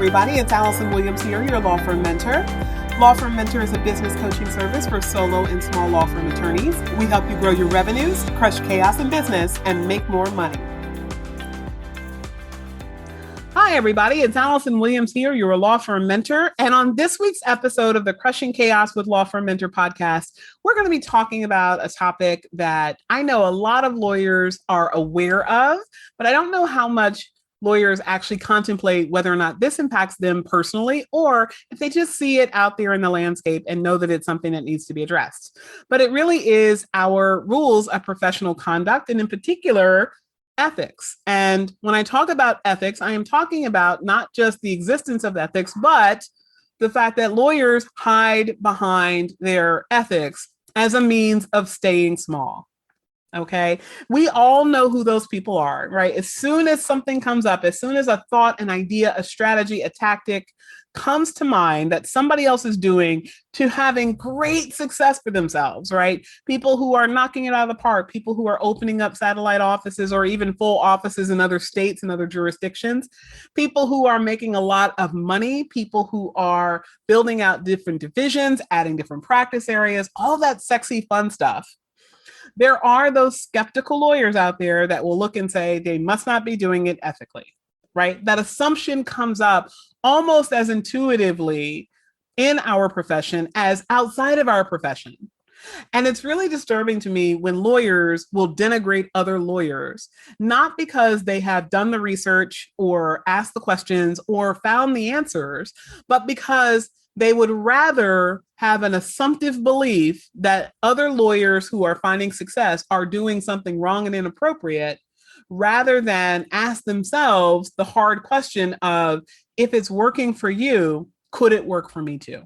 everybody. It's Allison Williams here, your law firm mentor. Law Firm Mentor is a business coaching service for solo and small law firm attorneys. We help you grow your revenues, crush chaos in business, and make more money. Hi, everybody. It's Allison Williams here, your law firm mentor. And on this week's episode of the Crushing Chaos with Law Firm Mentor podcast, we're going to be talking about a topic that I know a lot of lawyers are aware of, but I don't know how much lawyers actually contemplate whether or not this impacts them personally, or if they just see it out there in the landscape and know that it's something that needs to be addressed. But it really is our rules of professional conduct, and in particular, ethics. And when I talk about ethics, I am talking about not just the existence of ethics, but the fact that lawyers hide behind their ethics as a means of staying small. Okay. We all know who those people are, right? As soon as something comes up, as soon as a thought, an idea, a strategy, a tactic comes to mind that somebody else is doing to having great success for themselves, right? People who are knocking it out of the park, people who are opening up satellite offices or even full offices in other states and other jurisdictions, people who are making a lot of money, people who are building out different divisions, adding different practice areas, all that sexy, fun stuff. There are those skeptical lawyers out there that will look and say they must not be doing it ethically, right? That assumption comes up almost as intuitively in our profession as outside of our profession. And it's really disturbing to me when lawyers will denigrate other lawyers, not because they have done the research or asked the questions or found the answers, but because they would rather have an assumptive belief that other lawyers who are finding success are doing something wrong and inappropriate, rather than ask themselves the hard question of, if it's working for you, could it work for me too?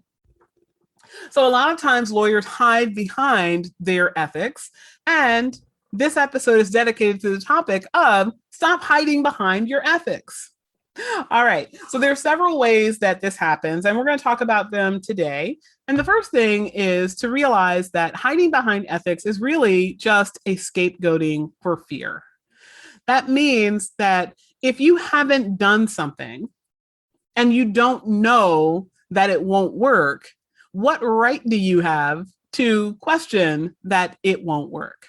So a lot of times lawyers hide behind their ethics, and this episode is dedicated to the topic of stop hiding behind your ethics. All right. So there are several ways that this happens, and we're going to talk about them today. And the first thing is to realize that hiding behind ethics is really just a scapegoating for fear. That means that if you haven't done something and you don't know that it won't work, what right do you have to question that it won't work?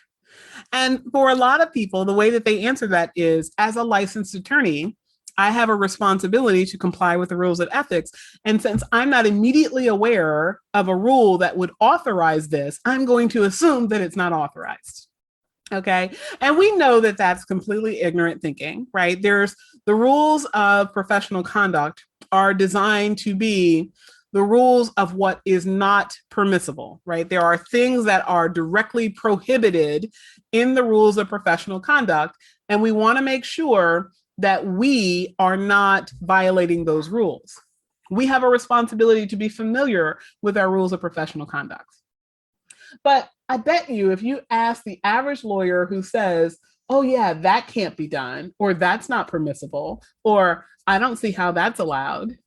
And for a lot of people, the way that they answer that is, as a licensed attorney, I have a responsibility to comply with the rules of ethics. And since I'm not immediately aware of a rule that would authorize this, I'm going to assume that it's not authorized. Okay. And we know that that's completely ignorant thinking, right? There's the rules of professional conduct are designed to be the rules of what is not permissible, right? There are things that are directly prohibited in the rules of professional conduct. And we want to make sure that we are not violating those rules. We have a responsibility to be familiar with our rules of professional conduct. But I bet you if you ask the average lawyer who says, oh yeah, that can't be done, or that's not permissible, or I don't see how that's allowed,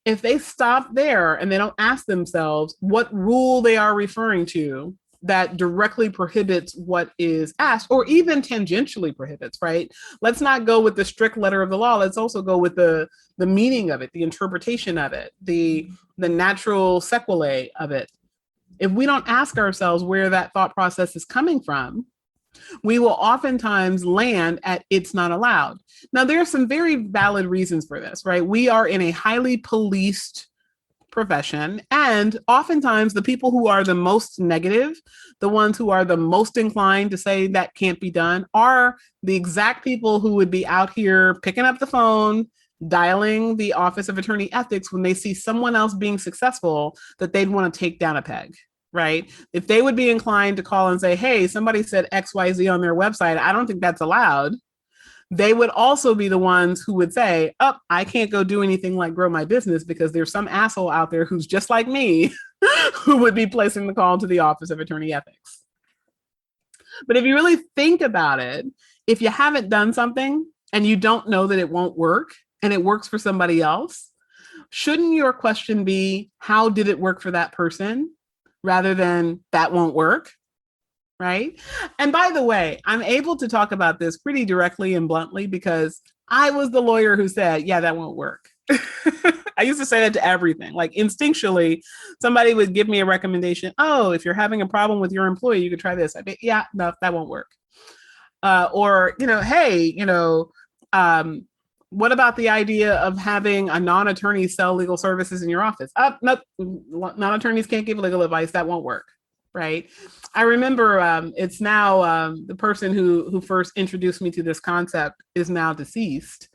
if they stop there and they don't ask themselves what rule they are referring to that directly prohibits what is asked, or even tangentially prohibits, right? Let's not go with the strict letter of the law. Let's also go with the meaning of it, the interpretation of it, the natural sequelae of it. If we don't ask ourselves where that thought process is coming from, we will oftentimes land at it's not allowed. Now, there are some very valid reasons for this, right? We are in a highly policed profession. And oftentimes the people who are the most negative, the ones who are the most inclined to say that can't be done, are the exact people who would be out here picking up the phone, dialing the Office of Attorney Ethics when they see someone else being successful that they'd want to take down a peg, right? If they would be inclined to call and say, hey, somebody said XYZ on their website, I don't think that's allowed, they would also be the ones who would say, oh, I can't go do anything like grow my business because there's some asshole out there who's just like me who would be placing the call to the Office of Attorney Ethics. But if you really think about it, if you haven't done something and you don't know that it won't work and it works for somebody else, shouldn't your question be, how did it work for that person rather than that won't work? Right? And by the way, I'm able to talk about this pretty directly and bluntly because I was the lawyer who said, yeah, that won't work. I used to say that to everything. Like instinctually, somebody would give me a recommendation. Oh, if you're having a problem with your employee, you could try this. I'd be, yeah, no, that won't work. Or, hey, what about the idea of having a non-attorney sell legal services in your office? No, non-attorneys can't give legal advice. That won't work. Right. I remember it's now the person who first introduced me to this concept is now deceased.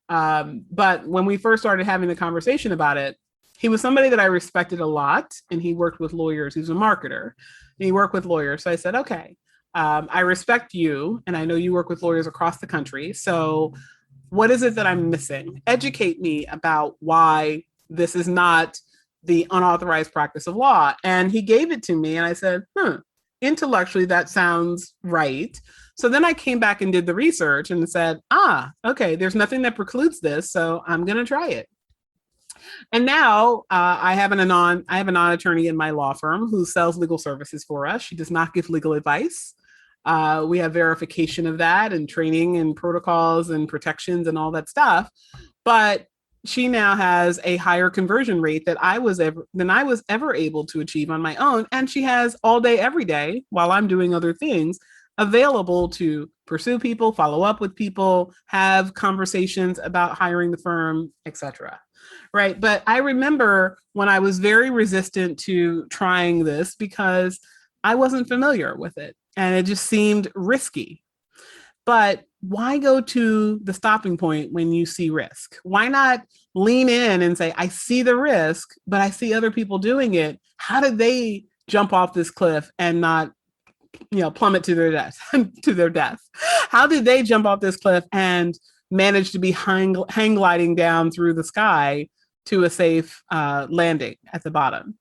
But when we first started having the conversation about it, he was somebody that I respected a lot, and he worked with lawyers. He was a marketer, and he worked with lawyers. So I said, okay, I respect you, and I know you work with lawyers across the country. So what is it that I'm missing? Educate me about why this is not the unauthorized practice of law. And he gave it to me, and I said, intellectually, that sounds right. So then I came back and did the research and said, okay, there's nothing that precludes this, so I'm going to try it. And now I have a non-attorney in my law firm who sells legal services for us. She does not give legal advice. We have verification of that and training and protocols and protections and all that stuff. But she now has a higher conversion rate than I was ever able to achieve on my own. And she has all day, every day, while I'm doing other things, available to pursue people, follow up with people, have conversations about hiring the firm, etc. Right. But I remember when I was very resistant to trying this because I wasn't familiar with it and it just seemed risky. But why go to the stopping point when you see risk? Why not lean in and say, I see the risk, but I see other people doing it. How did they jump off this cliff and not, plummet to their death? How did they jump off this cliff and manage to be hang gliding down through the sky to a safe landing at the bottom?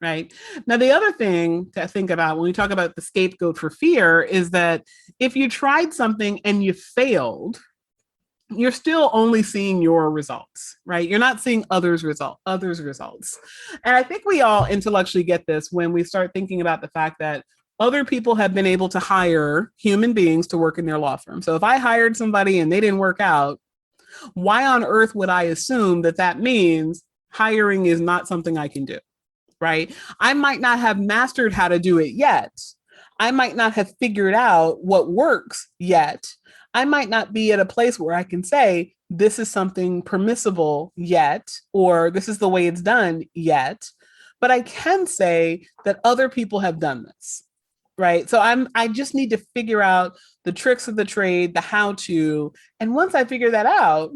Right. Now, the other thing to think about when we talk about the scapegoat for fear is that if you tried something and you failed, you're still only seeing your results, right? You're not seeing others' results. And I think we all intellectually get this when we start thinking about the fact that other people have been able to hire human beings to work in their law firm. So if I hired somebody and they didn't work out, why on earth would I assume that means hiring is not something I can do? Right? I might not have mastered how to do it yet. I might not have figured out what works yet. I might not be at a place where I can say, this is something permissible yet, or this is the way it's done yet. But I can say that other people have done this. Right. So I just need to figure out the tricks of the trade, the how to. And once I figure that out,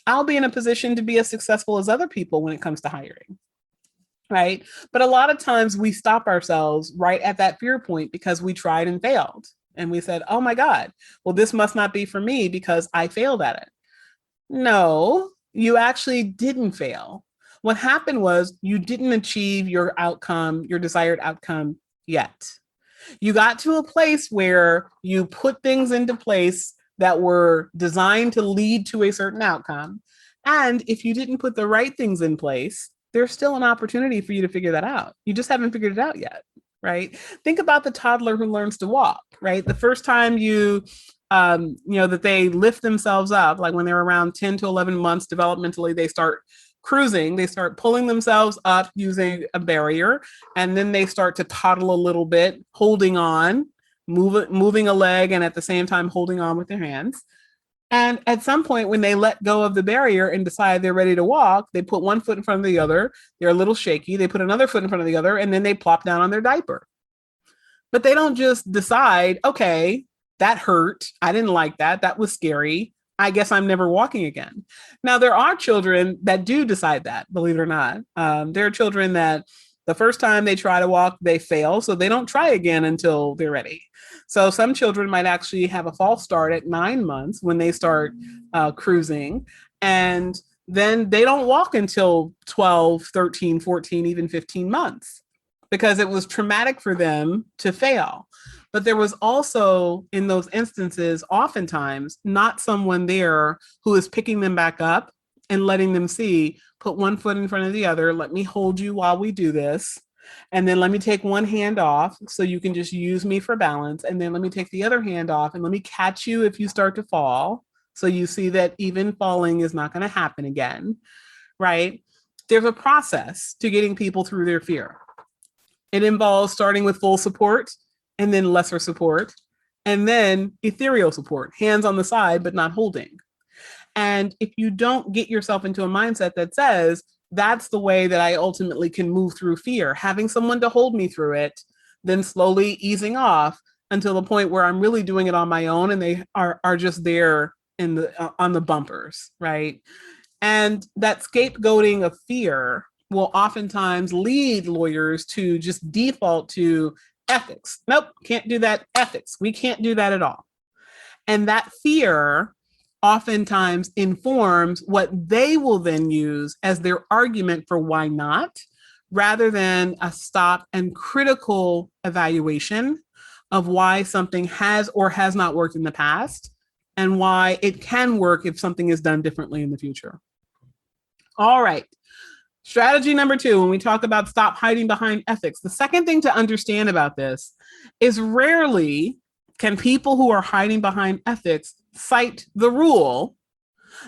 I'll be in a position to be as successful as other people when it comes to hiring. Right. But a lot of times we stop ourselves right at that fear point because we tried and failed. And we said, oh, my God, well, this must not be for me because I failed at it. No, you actually didn't fail. What happened was you didn't achieve your outcome, your desired outcome yet. You got to a place where you put things into place that were designed to lead to a certain outcome. And if you didn't put the right things in place, there's still an opportunity for you to figure that out. You just haven't figured it out yet, right? Think about the toddler who learns to walk, right? The first time that they lift themselves up, like when they're around 10 to 11 months developmentally, they start cruising, they start pulling themselves up using a barrier, and then they start to toddle a little bit, holding on, moving a leg, and at the same time holding on with their hands. And at some point, when they let go of the barrier and decide they're ready to walk, they put one foot in front of the other. They're a little shaky. They put another foot in front of the other, and then they plop down on their diaper. But they don't just decide, okay, that hurt. I didn't like that. That was scary. I guess I'm never walking again. Now, there are children that do decide that, believe it or not. There are children that the first time they try to walk, they fail. So they don't try again until they're ready. So some children might actually have a false start at 9 months when they start cruising. And then they don't walk until 12, 13, 14, even 15 months because it was traumatic for them to fail. But there was also, in those instances, oftentimes not someone there who is picking them back up and letting them see, put one foot in front of the other, let me hold you while we do this. And then let me take one hand off so you can just use me for balance. And then let me take the other hand off and let me catch you if you start to fall. So you see that even falling is not going to happen again. right? There's a process to getting people through their fear. It involves starting with full support and then lesser support, and then ethereal support, hands on the side, but not holding. And if you don't get yourself into a mindset that says, that's the way that I ultimately can move through fear, having someone to hold me through it, then slowly easing off until the point where I'm really doing it on my own and they are just there in the on the bumpers, right? And that scapegoating of fear will oftentimes lead lawyers to just default to ethics. Nope, can't do that. Ethics. We can't do that at all. And that fear oftentimes informs what they will then use as their argument for why not, rather than a stop and critical evaluation of why something has or has not worked in the past and why it can work if something is done differently in the future. All right. Strategy number 2, when we talk about stop hiding behind ethics, the second thing to understand about this is rarely can people who are hiding behind ethics cite the rule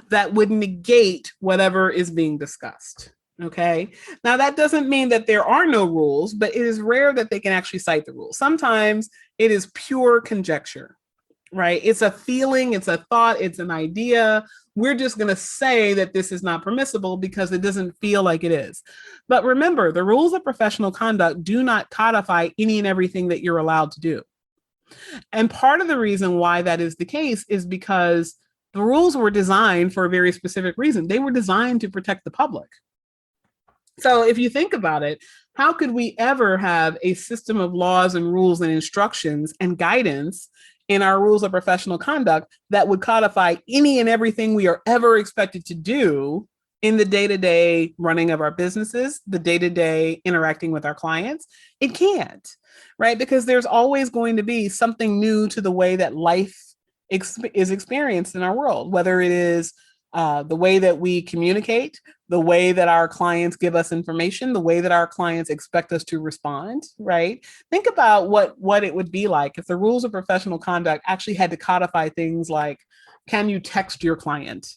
that would negate whatever is being discussed. Okay. Now, that doesn't mean that there are no rules, but it is rare that they can actually cite the rules. Sometimes it is pure conjecture, right? It's a feeling, it's a thought, it's an idea. We're just going to say that this is not permissible because it doesn't feel like it is. But remember, the rules of professional conduct do not codify any and everything that you're allowed to do. And part of the reason why that is the case is because the rules were designed for a very specific reason. They were designed to protect the public. So if you think about it, how could we ever have a system of laws and rules and instructions and guidance in our rules of professional conduct that would codify any and everything we are ever expected to do in the day-to-day running of our businesses, the day-to-day interacting with our clients? It can't, right? Because there's always going to be something new to the way that life is experienced in our world, whether it is the way that we communicate, the way that our clients give us information, the way that our clients expect us to respond, right? Think about what it would be like if the rules of professional conduct actually had to codify things like, can you text your client?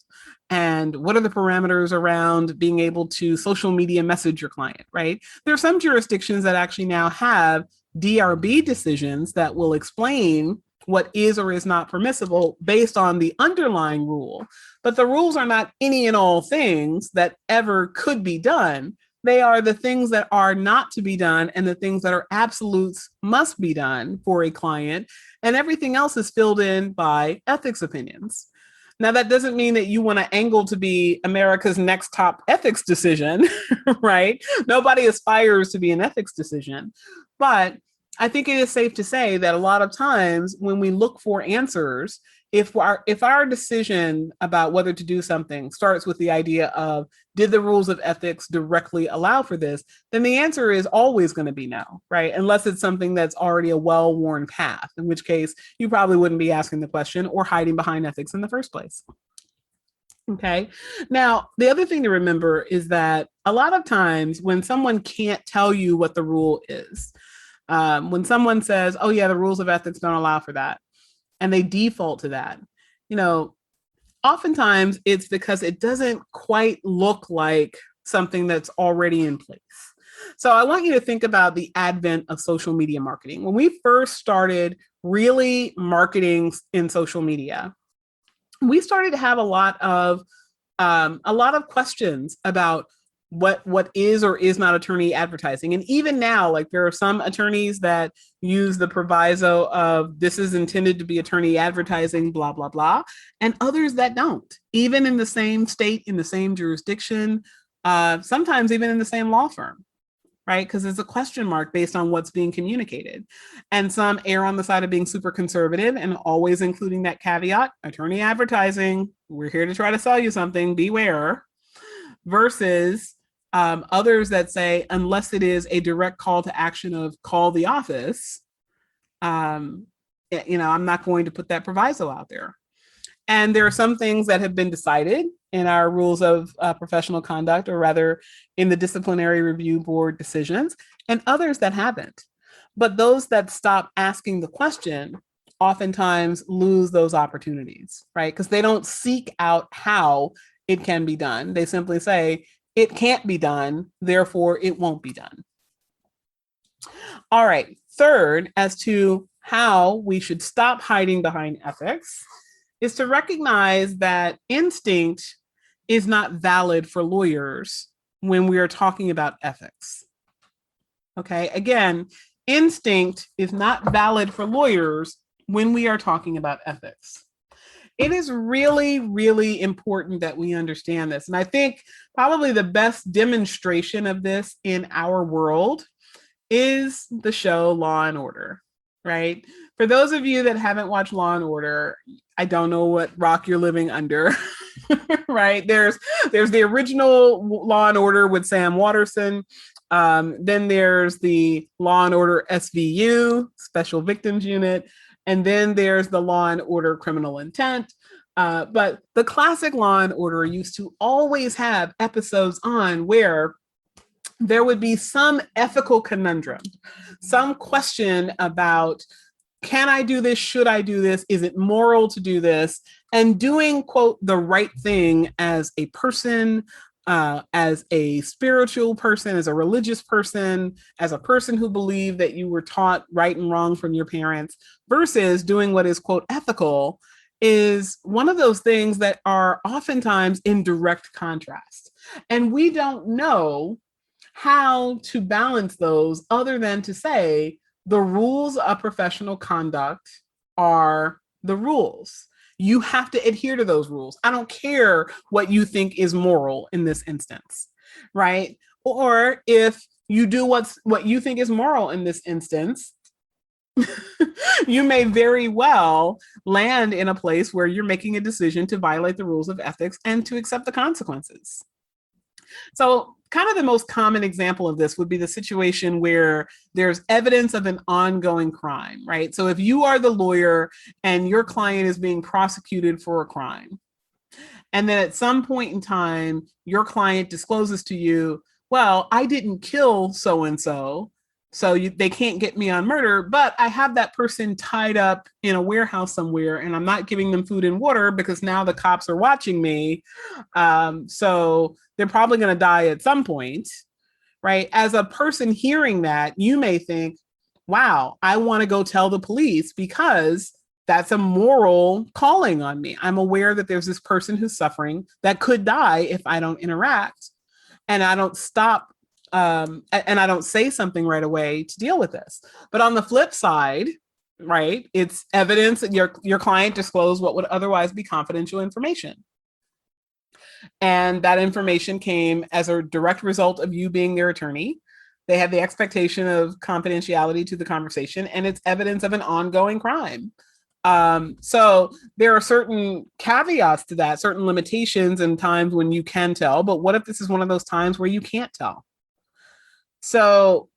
And what are the parameters around being able to social media message your client, right? There are some jurisdictions that actually now have DRB decisions that will explain what is or is not permissible based on the underlying rule. But the rules are not any and all things that ever could be done. They are the things that are not to be done and the things that are absolutes must be done for a client. And everything else is filled in by ethics opinions. Now, that doesn't mean that you want to angle to be America's next top ethics decision, right? Nobody aspires to be an ethics decision. But I think it is safe to say that a lot of times when we look for answers, if our decision about whether to do something starts with the idea of, did the rules of ethics directly allow for this, then the answer is always going to be no, right? Unless it's something that's already a well-worn path, in which case you probably wouldn't be asking the question or hiding behind ethics in the first place. Okay. Now, the other thing to remember is that a lot of times when someone can't tell you what the rule is, when someone says, oh yeah, the rules of ethics don't allow for that, and they default to that, oftentimes it's because it doesn't quite look like something that's already in place. So I want you to think about the advent of social media marketing. When we first started really marketing in social media, we started to have a lot of questions about what is or is not attorney advertising. And even now, like, there are some attorneys that use the proviso of this is intended to be attorney advertising, blah, blah, blah, and others that don't, even in the same state, in the same jurisdiction, sometimes even in the same law firm, right? Because there's a question mark based on what's being communicated. And some err on the side of being super conservative and always including that caveat, attorney advertising, we're here to try to sell you something, beware, versus others that say, unless it is a direct call to action of call the office, I'm not going to put that proviso out there. And there are some things that have been decided in our rules of professional conduct, or rather in the disciplinary review board decisions, and others that haven't. But those that stop asking the question oftentimes lose those opportunities, right? Because they don't seek out how it can be done. They simply say, it can't be done, therefore it won't be done. All right. Third, as to how we should stop hiding behind ethics, is to recognize that instinct is not valid for lawyers when we are talking about ethics. Okay. Again, instinct is not valid for lawyers when we are talking about ethics. It is really, really important that we understand this. And I think probably the best demonstration of this in our world is the show Law and Order, right? For those of you that haven't watched Law and Order, I don't know what rock you're living under, right? There's the original Law and Order with Sam Waterston. Then there's the Law and Order SVU, Special Victims Unit. And then there's the Law and Order Criminal Intent. But the classic Law and Order used to always have episodes on where there would be some ethical conundrum, some question about, can I do this? Should I do this? Is it moral to do this? And doing, quote, the right thing as a person, as a spiritual person, as a religious person, as a person who believed that you were taught right and wrong from your parents, versus doing what is, quote, ethical, is one of those things that are oftentimes in direct contrast. And we don't know how to balance those other than to say the rules of professional conduct are the rules. You have to adhere to those rules. I don't care what you think is moral in this instance, right? Or if you do what you think is moral in this instance, you may very well land in a place where you're making a decision to violate the rules of ethics and to accept the consequences. So kind of the most common example of this would be the situation where there's evidence of an ongoing crime, right? So if you are the lawyer and your client is being prosecuted for a crime, and then at some point in time, your client discloses to you, well, I didn't kill so-and-so, so they can't get me on murder, but I have that person tied up in a warehouse somewhere and I'm not giving them food and water because now the cops are watching me. So they're probably going to die at some point, right? As a person hearing that, you may think, wow, I want to go tell the police because that's a moral calling on me. I'm aware that there's this person who's suffering that could die if I don't interact and I don't stop and I don't say something right away to deal with this. But on the flip side, right, it's evidence that your client disclosed what would otherwise be confidential information. And that information came as a direct result of you being their attorney. They had the expectation of confidentiality to the conversation, and it's evidence of an ongoing crime. So there are certain caveats to that, certain limitations and times when you can tell. But what if this is one of those times where you can't tell? So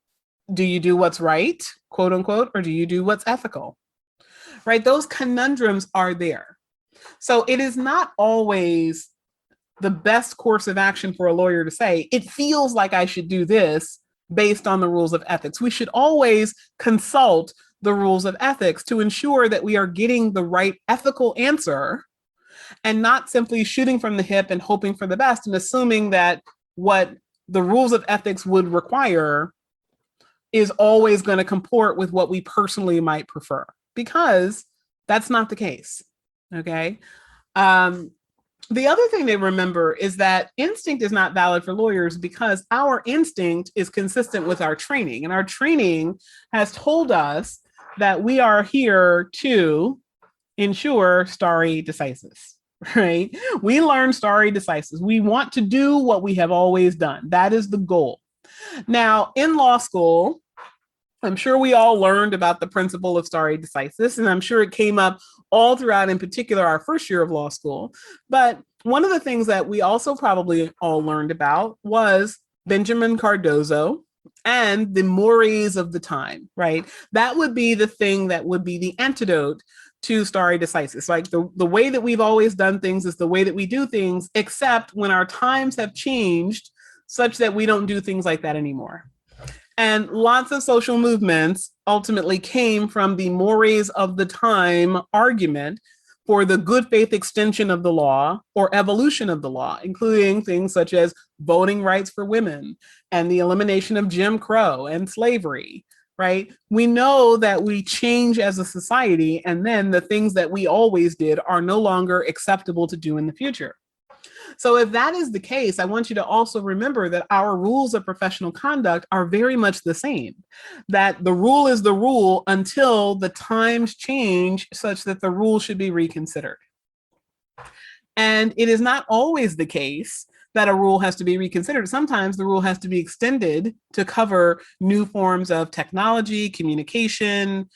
do you do what's right, quote unquote, or do you do what's ethical? Right? Those conundrums are there. So it is not always the best course of action for a lawyer to say, it feels like I should do this based on the rules of ethics. We should always consult the rules of ethics to ensure that we are getting the right ethical answer and not simply shooting from the hip and hoping for the best and assuming that what the rules of ethics would require is always going to comport with what we personally might prefer, because that's not the case. Okay. The other thing to remember is that instinct is not valid for lawyers because our instinct is consistent with our training, and our training has told us that we are here to ensure stare decisis. Right? We learn stare decisis. We want to do what we have always done. That is the goal. Now, in law school, I'm sure we all learned about the principle of stare decisis, and I'm sure it came up all throughout, in particular, our first year of law school. But one of the things that we also probably all learned about was Benjamin Cardozo and the mores of the time, right? That would be the thing that would be the antidote to stare decisis. Like the way that we've always done things is the way that we do things, except when our times have changed such that we don't do things like that anymore. And lots of social movements ultimately came from the mores of the time argument for the good faith extension of the law or evolution of the law, including things such as voting rights for women and the elimination of Jim Crow and slavery, right? We know that we change as a society, and then the things that we always did are no longer acceptable to do in the future. So if that is the case, I want you to also remember that our rules of professional conduct are very much the same, that the rule is the rule until the times change such that the rule should be reconsidered. And it is not always the case that a rule has to be reconsidered. Sometimes the rule has to be extended to cover new forms of technology, communication,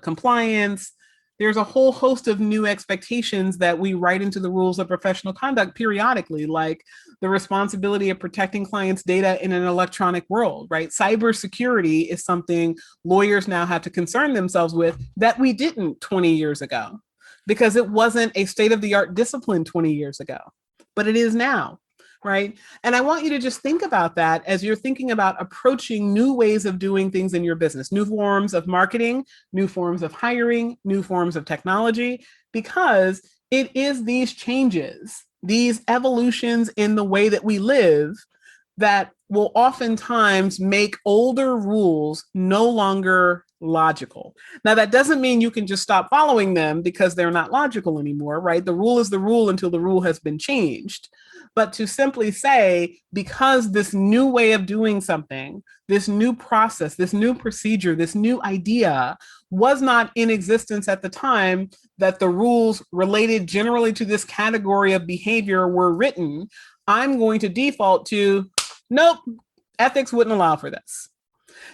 compliance. There's a whole host of new expectations that we write into the rules of professional conduct periodically, like the responsibility of protecting clients' data in an electronic world, right? Cybersecurity is something lawyers now have to concern themselves with that we didn't 20 years ago, because it wasn't a state-of-the-art discipline 20 years ago, but it is now, right? And I want you to just think about that as you're thinking about approaching new ways of doing things in your business, new forms of marketing, new forms of hiring, new forms of technology, because it is these changes, these evolutions in the way that we live that will oftentimes make older rules no longer logical. Now, that doesn't mean you can just stop following them because they're not logical anymore, right? The rule is the rule until the rule has been changed. But to simply say, because this new way of doing something, this new process, this new procedure, this new idea was not in existence at the time that the rules related generally to this category of behavior were written, I'm going to default to, nope, ethics wouldn't allow for this.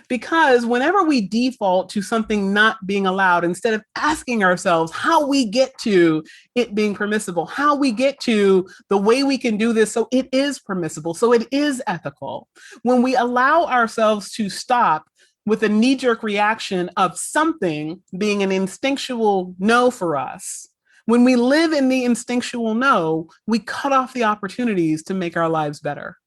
Because whenever we default to something not being allowed, instead of asking ourselves how we get to it being permissible, how we get to the way we can do this so it is permissible, so it is ethical, when we allow ourselves to stop with a knee-jerk reaction of something being an instinctual no for us, when we live in the instinctual no, we cut off the opportunities to make our lives better.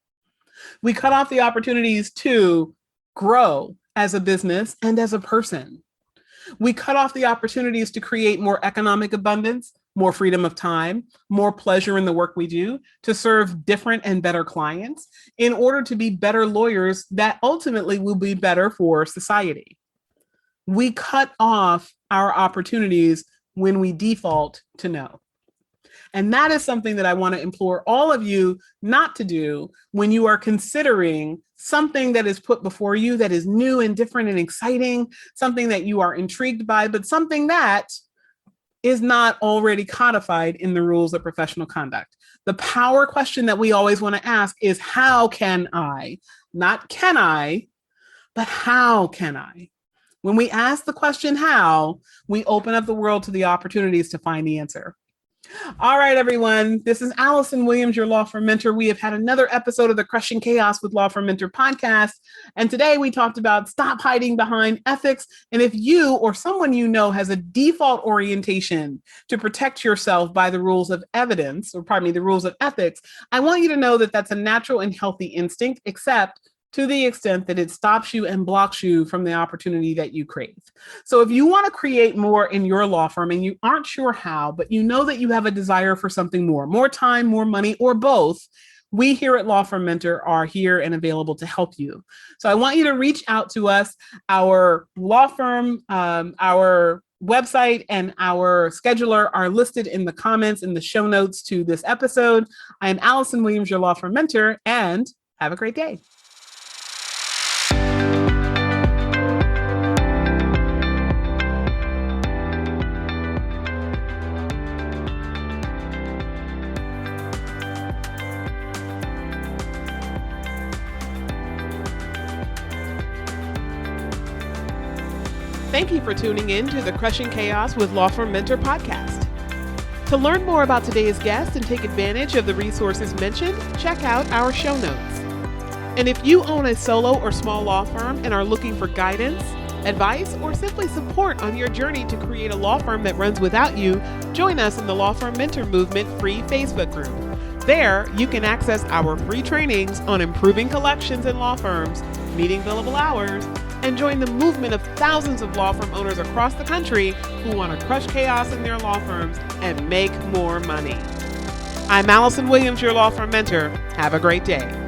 We cut off the opportunities to grow as a business and as a person. We cut off the opportunities to create more economic abundance, more freedom of time, more pleasure in the work we do, to serve different and better clients in order to be better lawyers that ultimately will be better for society. We cut off our opportunities when we default to no. And that is something that I want to implore all of you not to do when you are considering something that is put before you that is new and different and exciting, something that you are intrigued by, but something that is not already codified in the rules of professional conduct. The power question that we always want to ask is, how can I? Not can I, but how can I? When we ask the question how, we open up the world to the opportunities to find the answer. All right, everyone. This is Allison Williams, your law firm mentor. We have had another episode of the Crushing Chaos with Law Firm Mentor podcast. And today we talked about stop hiding behind ethics. And if you or someone you know has a default orientation to protect yourself by the rules of evidence, or pardon me, the rules of ethics, I want you to know that that's a natural and healthy instinct, except to the extent that it stops you and blocks you from the opportunity that you crave. So if you want to create more in your law firm and you aren't sure how, but you know that you have a desire for something more time, more money, or both, we here at Law Firm Mentor are here and available to help you. So I want you to reach out to us. Our law firm, our website, and our scheduler are listed in the comments in the show notes to this episode. I am Allison Williams, your Law Firm Mentor, and have a great day. Thank you for tuning in to the Crushing Chaos with Law Firm Mentor podcast. To learn more about today's guest and take advantage of the resources mentioned, check out our show notes. And if you own a solo or small law firm and are looking for guidance, advice, or simply support on your journey to create a law firm that runs without you, join us in the Law Firm Mentor Movement free Facebook group. There, you can access our free trainings on improving collections in law firms, meeting billable hours, and join the movement of thousands of law firm owners across the country who want to crush chaos in their law firms and make more money. I'm Allison Williams, your law firm mentor. Have a great day.